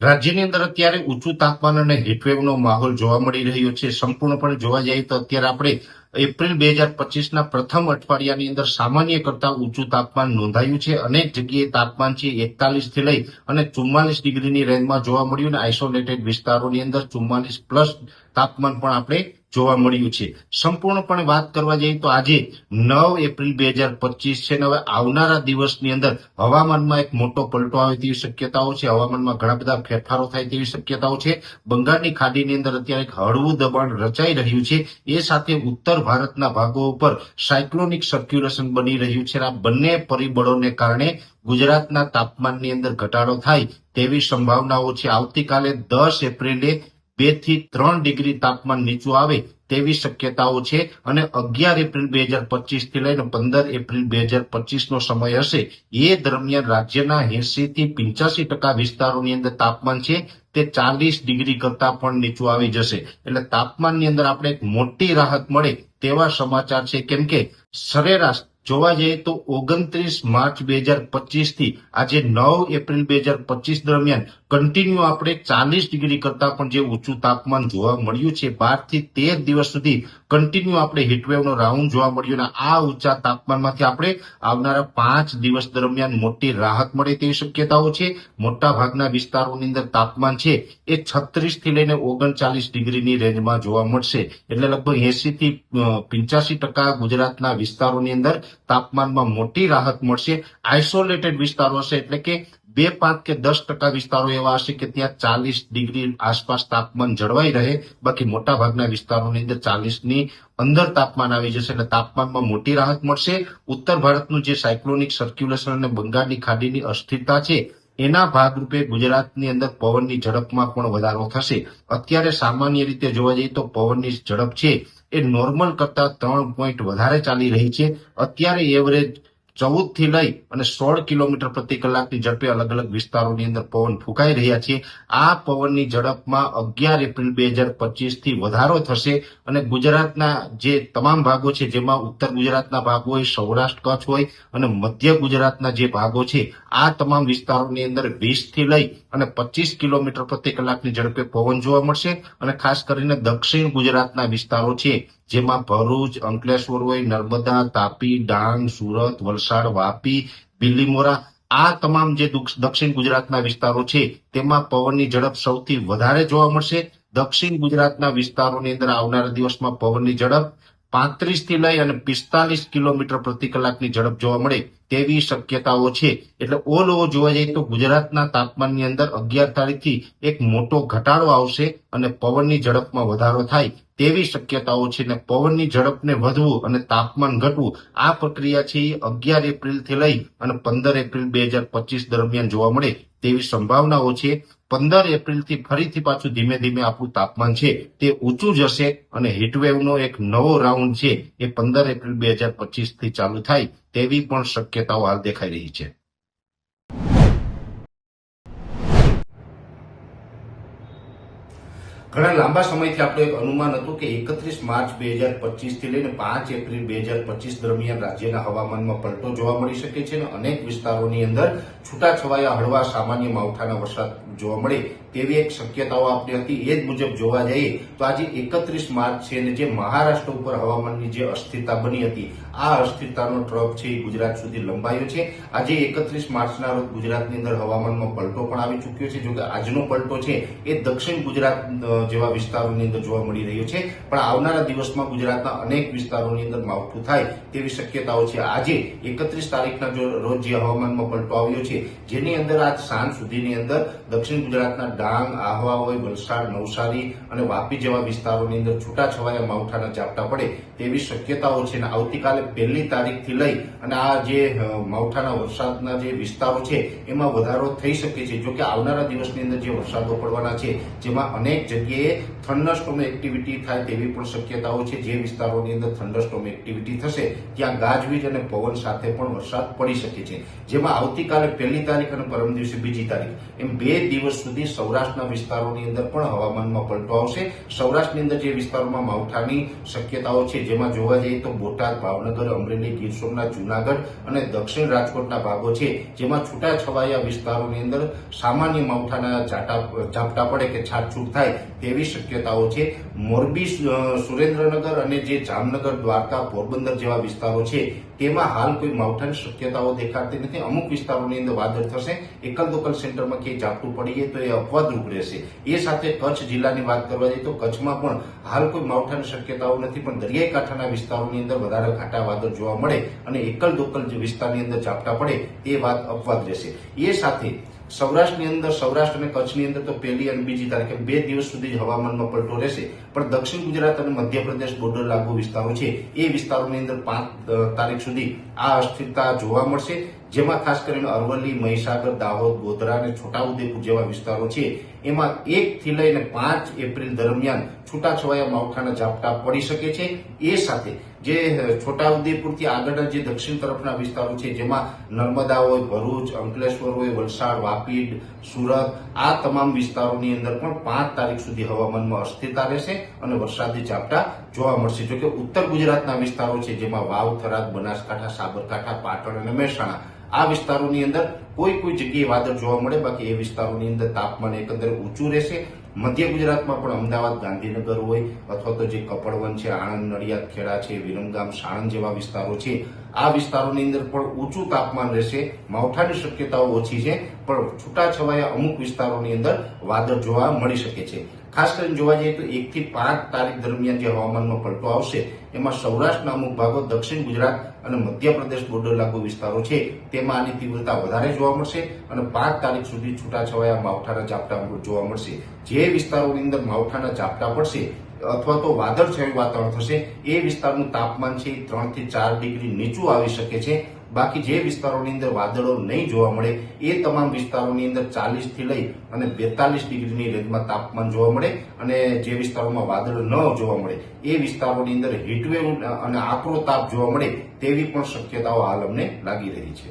રાજ્યની અંદર અત્યારે ઊંચું તાપમાન અને હીટવેવનો માહોલ જોવા મળી રહ્યો છે. સંપૂર્ણપણે જોવા જઈએ તો અત્યારે આપણે એપ્રિલ 2025ના પ્રથમ અઠવાડિયાની અંદર સામાન્ય કરતા ઊંચું તાપમાન નોંધાયું છે. અનેક જગ્યાએ તાપમાન છે 41 થી લઈ અને 44 ડિગ્રીની રેન્જમાં જોવા મળ્યું અને આઇસોલેટેડ વિસ્તારોની અંદર 44 પ્લસ તાપમાન પણ આપણે જોવા મળ્યું છે. સંપૂર્ણપણે વાત કરવા જઈએ તો આજે 9 એપ્રિલ 2025 છે. હવે આવનારા દિવસની અંદર હવામાનમાં એક મોટો પલટો આવે તેવી શક્યતાઓ છે. હવામાનમાં ઘણા બધા ફેરફારો થાય તેવી શક્યતાઓ છે. બંગાળની ખાડીની અંદર અત્યારે એક હળવું દબાણ રચાઈ રહ્યું છે. એ સાથે ઉત્તર ભારતના ભાગો ઉપર સાયક્લોનિક સર્ક્યુલેશન બની રહ્યું છે. આ બંને પરિબળોને કારણે ગુજરાતના તાપમાનની અંદર ઘટાડો થાય તેવી સંભાવનાઓ છે. આવતીકાલે 10 એપ્રિલે 2 થી 3 ડિગ્રી તાપમાન નીચું આવે તેવી શક્યતાઓ છે અને 11 એપ્રિલ 2025 થી લઈને 15 એપ્રિલ 2025 નો સમય હશે. એ દરમિયાન રાજ્યના 80 થી 85% વિસ્તારોની અંદર તાપમાન છે તે 40 ડિગ્રી કરતા પણ નીચું આવી જશે. એટલે તાપમાનની અંદર આપણે એક મોટી રાહત મળે તેવા સમાચાર છે. કેમ કે સરેરાશ જોવા જઈએ તો 29 માર્ચ 2025 થી આજે 9 એપ્રિલ 2025 દરમિયાન કન્ટિન્યુ આપણે 40 ડિગ્રી કરતા પણ જે ઊંચું તાપમાન જોવા મળ્યું છે. 12 થી 13 દિવસ સુધી કન્ટિન્યુ આપણે હીટવેવનો રાઉન્ડ જોવા મળ્યું અને આ ઊંચા તાપમાનમાંથી આપણે આવનારા 5 દિવસ દરમિયાન મોટી રાહત મળે તેવી શક્યતાઓ છે. મોટા ભાગના વિસ્તારોની અંદર તાપમાન છે એ 36 થી લઈને 39 ડિગ્રીની રેન્જમાં જોવા મળશે. એટલે લગભગ 80 થી 85% ગુજરાતના વિસ્તારોની અંદર તાપમાનમાં મોટી રાહત મળશે. આઇસોલેટેડ વિસ્તારો હશે એટલે કે 2, 5 કે 10% વિસ્તારો એવા હશે કે ત્યાં 40 ડિગ્રી આસપાસ તાપમાન જળવાઈ રહે. બાકી મોટા ભાગના વિસ્તારોની અંદર 40ની અંદર તાપમાન આવી જશે. એટલે તાપમાનમાં મોટી રાહત મળશે. ઉત્તર ભારતનું જે સાયક્લોનિક સર્ક્યુલેશન અને બંગાળની ખાડીની અસ્થિરતા છે એના ભાગરૂપે ગુજરાતની અંદર પવનની ઝડપમાં પણ વધારો થશે. અત્યારે સામાન્ય રીતે જોવા જઈએ તો પવનની ઝડપ છે એ નોર્મલ કરતા 3 પોઈન્ટ વધારે ચાલી રહી છે. અત્યારે એવરેજ 14 થી લઈ અને 16 કિલોમીટર પ્રતિ કલાકની ઝડપે અલગ અલગ વિસ્તારોની અંદર પવન ફૂંકાઈ રહ્યા છે. આ પવનની ઝડપમાં 11 એપ્રિલ 2025 થી વધારો થશે અને ગુજરાતના જે તમામ ભાગો છે જેમાં ઉત્તર ગુજરાતના ભાગો હોય, સૌરાષ્ટ્ર કચ્છ હોય અને મધ્ય ગુજરાતના જે ભાગો છે આ તમામ વિસ્તારોની અંદર 20 થી લઈ અને 25 કિલોમીટર પ્રતિ કલાકની ઝડપે પવન જોવા મળશે. અને ખાસ કરીને દક્ષિણ ગુજરાતના વિસ્તારો છે જેમાં ભરૂચ, અંકલેશ્વર હોય, નર્મદા, તાપી, ડાંગ, સુરત, વલસાડ, વાપી, બિલીમોરા આ તમામ જે દક્ષિણ ગુજરાતના વિસ્તારો છે તેમાં પવનની ઝડપ સૌથી વધારે જોવા મળશે. દક્ષિણ ગુજરાતના વિસ્તારોની અંદર આવનારા દિવસમાં પવનની ઝડપ 35 થી લઈ અને 45 કિલોમીટર પ્રતિ કલાકની ઝડપ જોવા મળે તેવી શક્યતાઓ છે. એટલે ઓલ ઓવર જોવા જઈએ તો ગુજરાતના તાપમાનની અંદર 11 તારીખથી એક મોટો ઘટાડો આવશે અને પવનની ઝડપમાં વધારો થાય તેવી શક્યતાઓ છે. અને પવનની ઝડપને વધવું અને તાપમાન ઘટવું આ પ્રક્રિયા છે એ 11 એપ્રિલથી લઈ અને 15 એપ્રિલ 2025 દરમિયાન જોવા મળે તેવી સંભાવનાઓ છે. 15 એપ્રિલથી ફરીથી પાછું ધીમે ધીમે આપણું તાપમાન છે તે ઊંચું જશે અને હીટવેવનો એક નવો રાઉન્ડ છે એ 15 એપ્રિલ 2025 થી ચાલુ થાય તેવી પણ શક્યતાઓ હાલ દેખાઈ રહી છે. ઘણા લાંબા સમયથી આપણે એક અનુમાન હતું કે 31 માર્ચ 2025 થી લઈને 5 એપ્રિલ 2025 દરમિયાન રાજ્યના હવામાનમાં પલટો જોવા મળી શકે છે અને અનેક વિસ્તારોની અંદર છૂટાછવાયા હળવા સામાન્ય માવઠાના વરસાદ જોવા મળે તેવી એક શક્યતાઓ આપણી હતી. એ જ મુજબ જોવા જઈએ તો આજે 31 માર્ચ છે અને જે મહારાષ્ટ્ર ઉપર હવામાનની જે અસ્થિરતા બની હતી આ અસ્થિરતાનો ટ્રક છે એ ગુજરાત સુધી લંબાયો છે. આજે 31 માર્ચના રોજ ગુજરાતની અંદર હવામાનમાં પલટો પણ આવી ચૂક્યો છે. જોકે આજનો પલટો છે એ દક્ષિણ ગુજરાત જેવા વિસ્તારોની અંદર જોવા મળી રહ્યો છે. પણ આવનારા દિવસમાં ગુજરાતના અનેક વિસ્તારોની અંદર માવઠું થાય તેવી શક્યતાઓ છે. આજે 31 તારીખના રોજ જે હવામાનમાં પલટો આવ્યો છે જેની અંદર આજ સાંજ સુધીની અંદર દક્ષિણ ગુજરાતના ડાંગ, આહવા હોય, વલસાડ, નવસારી અને વાપી જેવા વિસ્તારોની અંદર છૂટાછવાયા માવઠાના ઝાપટા પડે તેવી શક્યતાઓ છે. અને આવતીકાલે 1 તારીખથી લઈ અને આ જે માવઠાના વરસાદના જે વિસ્તારો છે એમાં વધારો થઈ શકે છે. જોકે આવનારા દિવસની અંદર જે વરસાદો પડવાના છે જેમાં અનેક જગ્યાએ થંડરસ્ટોર્મ એક્ટિવિટી થાય તેવી પણ શક્યતાઓ છે. જે વિસ્તારોની અંદર થંડરસ્ટોર્મ એક્ટિવિટી થશે ત્યાં ગાજવીજ અને પવન સાથે પણ વરસાદ પડી શકે છે. જેમાં આવતીકાલે પહેલી તારીખ અને પરમ દિવસે બીજી તારીખ એમ 2 દિવસ સુધી સૌરાષ્ટ્રના વિસ્તારોની અંદર પણ હવામાનમાં પલટો આવશે. સૌરાષ્ટ્રની અંદર જે વિસ્તારોમાં માવઠાની શક્યતાઓ છે જેમાં જોવા જઈએ તો બોટાદ, ભાવનગર, અમરેલી, ગીર સોમનાથ, જુનાગઢ અને દક્ષિણ રાજકોટના ભાગો છે જેમાં છૂટાછવાયા વિસ્તારોની અંદર સામાન્ય માવઠાના ઝાપટા પડે કે છાટછૂટ થાય તેવી શક્યતાઓ છે. મોરબી, સુરેન્દ્રનગર અને જે જામનગર, દ્વારકા, પોરબંદર જેવા વિસ્તારો છે તેમાં હાલ કોઈ માવઠાની શક્યતાઓ દેખાતી નથી. અમુક વિસ્તારોની અંદર વાદળ થશે, એકલ દોકલ સેન્ટરમાં ક્યાંય ઝાપટું પડીએ તો એ અપવાદરૂપ રહેશે. એ સાથે કચ્છ જિલ્લાની વાત કરવા જઈએ તો કચ્છમાં પણ હાલ કોઈ માવઠાની શક્યતાઓ નથી, પણ દરિયાઈ કાંઠાના વિસ્તારોની અંદર વધારે ઘાટા વાદળ જોવા મળે અને એકલ દોકલ જે વિસ્તારની અંદર ઝાપટા પડે તે વાત અપવાદ રહેશે. એ સાથે સૌરાષ્ટ્રની અંદર, સૌરાષ્ટ્ર અને કચ્છની અંદર તો પહેલી અને બીજી તારીખે 2 દિવસ સુધી જ હવામાનમાં પલટો રહેશે, પણ દક્ષિણ ગુજરાત અને મધ્યપ્રદેશ બોર્ડર લાગુ વિસ્તારો છે એ વિસ્તારોની અંદર 5 તારીખ સુધી આ અસ્થિરતા જોવા મળશે, જેમાં ખાસ કરીને અરવલ્લી, મહીસાગર, દાહોદ, ગોધરા અને છોટાઉદેપુર જેવા વિસ્તારો છે એમાં 1 થી લઈને 5 એપ્રિલ દરમિયાન છૂટાછવાયા માવઠાના ઝાપટા પડી શકે છે. એ સાથે જે છોટાઉદેપુરથી આગળના જે દક્ષિણ તરફના વિસ્તારો છે જેમાં નર્મદા હોય, ભરૂચ, અંકલેશ્વર હોય, વલસાડ, વાપી, સુરત, આ તમામ વિસ્તારોની અંદર પણ 5 તારીખ સુધી હવામાનમાં અસ્થિરતા રહેશે અને વરસાદી ઝાપટા જોવા મળશે. જોકે ઉત્તર ગુજરાતના વિસ્તારો છે જેમાં વાવ, થરાદ, બનાસકાંઠા, સાબરકાંઠા, પાટણ અને મહેસાણા આ વિસ્તારોની અંદર કોઈ જગ્યાએ વાદળ જોવા મળે, બાકી એ વિસ્તારોની અંદર તાપમાન એકંદરે ઊંચું રહેશે. મધ્ય ગુજરાતમાં પણ અમદાવાદ, ગાંધીનગર હોય અથવા તો જે કપડવન છે, આણંદ, નડિયાદ, ખેડા છે, વિરમગામ, સાણંદ જેવા વિસ્તારો છે આ વિસ્તારોની અંદર પણ ઊંચું તાપમાન રહેશે. માવઠાની શક્યતાઓ ઓછી છે, પણ છૂટાછવાયા અમુક વિસ્તારોની અંદર વાદળ જોવા મળી શકે છે. ખાસ કરીને જોવા જઈએ તો 1 થી 5 તારીખ દરમિયાન જે હવામાનમાં પલટો આવશે એમાં સૌરાષ્ટ્રના અમુક ભાગો, દક્ષિણ ગુજરાત અને મધ્યપ્રદેશ બોર્ડર લાગુ વિસ્તારો છે તેમાં આની તીવ્રતા વધારે જોવા મળશે અને 5 તારીખ સુધી છૂટાછવાયા માવઠાના ઝાપટા જોવા મળશે. જે વિસ્તારોની અંદર માવઠાના ઝાપટા પડશે અથવા તો વાદળછાયું વાતાવરણ થશે એ વિસ્તારનું તાપમાન છે 3 થી 4 ડિગ્રી નીચું આવી શકે છે. બાકી જે વિસ્તારોની અંદર વાદળો નહીં જોવા મળે એ તમામ વિસ્તારોની અંદર 40 થી લઈ અને 42 ડિગ્રીની રેન્જમાં તાપમાન જોવા મળે અને જે વિસ્તારોમાં વાદળ ન જોવા મળે એ વિસ્તારોની અંદર હીટવેવ અને આકરો તાપ જોવા મળે તેવી પણ શક્યતાઓ હાલ અમને લાગી રહી છે.